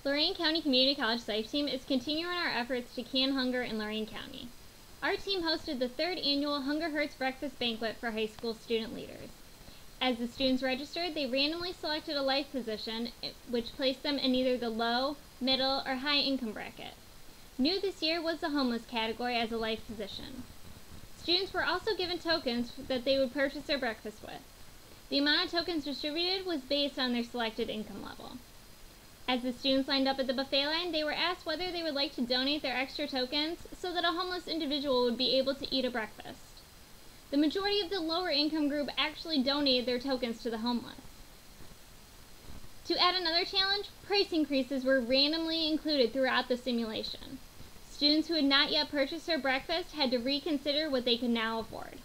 Lorain County Community College SIFE team is continuing our efforts to can hunger in Lorain County. Our team hosted the 3rd annual Hunger Hurts breakfast banquet for high school student leaders. As the students registered, they randomly selected a life position, which placed them in either the low, middle, or high income bracket. New this year was the homeless category as a life position. Students were also given tokens that they would purchase their breakfast with. The amount of tokens distributed was based on their selected income level. As the students lined up at the buffet line, they were asked whether they would like to donate their extra tokens so that a homeless individual would be able to eat a breakfast. The majority of the lower income group actually donated their tokens to the homeless. To add another challenge, price increases were randomly included throughout the simulation. Students who had not yet purchased their breakfast had to reconsider what they could now afford.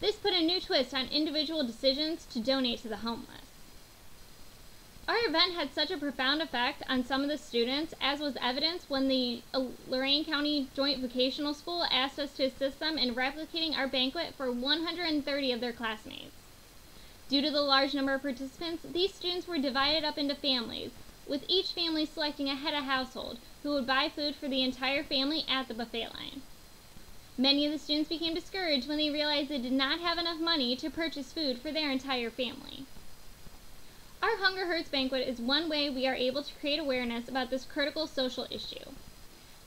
This put a new twist on individual decisions to donate to the homeless. Our event had such a profound effect on some of the students, as was evidenced when the Lorain County Joint Vocational School asked us to assist them in replicating our banquet for 130 of their classmates. Due to the large number of participants, these students were divided up into families, with each family selecting a head of household who would buy food for the entire family at the buffet line. Many of the students became discouraged when they realized they did not have enough money to purchase food for their entire family. Our Hunger Hurts banquet is one way we are able to create awareness about this critical social issue.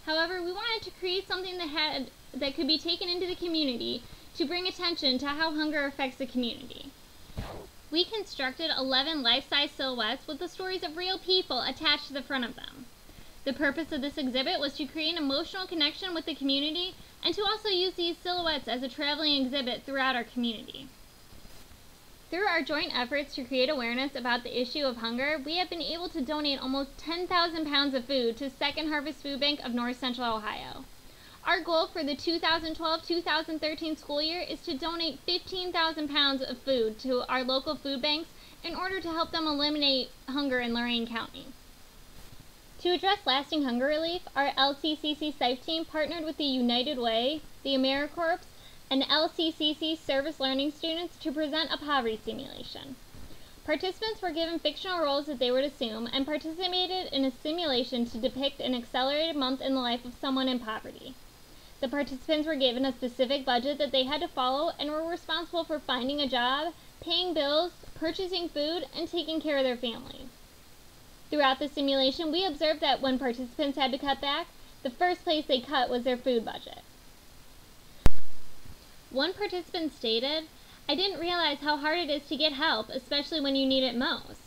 However, we wanted to create something that could be taken into the community to bring attention to how hunger affects the community. We constructed 11 life-size silhouettes with the stories of real people attached to the front of them. The purpose of this exhibit was to create an emotional connection with the community and to also use these silhouettes as a traveling exhibit throughout our community. Through our joint efforts to create awareness about the issue of hunger, we have been able to donate almost 10,000 pounds of food to Second Harvest Food Bank of North Central Ohio. Our goal for the 2012-2013 school year is to donate 15,000 pounds of food to our local food banks in order to help them eliminate hunger in Lorain County. To address lasting hunger relief, our LCCC SIFE team partnered with the United Way, the AmeriCorps, and LCCC service learning students to present a poverty simulation. Participants were given fictional roles that they would assume and participated in a simulation to depict an accelerated month in the life of someone in poverty. The participants were given a specific budget that they had to follow and were responsible for finding a job, paying bills, purchasing food, and taking care of their families. Throughout the simulation, we observed that when participants had to cut back, the first place they cut was their food budget. One participant stated, "I didn't realize how hard it is to get help, especially when you need it most."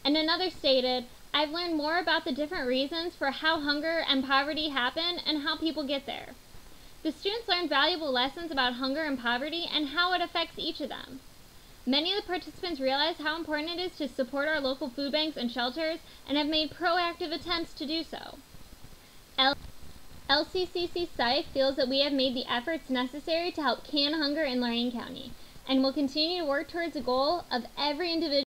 And another stated, "I've learned more about the different reasons for how hunger and poverty happen and how people get there." The students learned valuable lessons about hunger and poverty and how it affects each of them. Many of the participants realized how important it is to support our local food banks and shelters and have made proactive attempts to do so. LCCC SIFE feels that we have made the efforts necessary to help can hunger in Lorain County and will continue to work towards the goal of every individual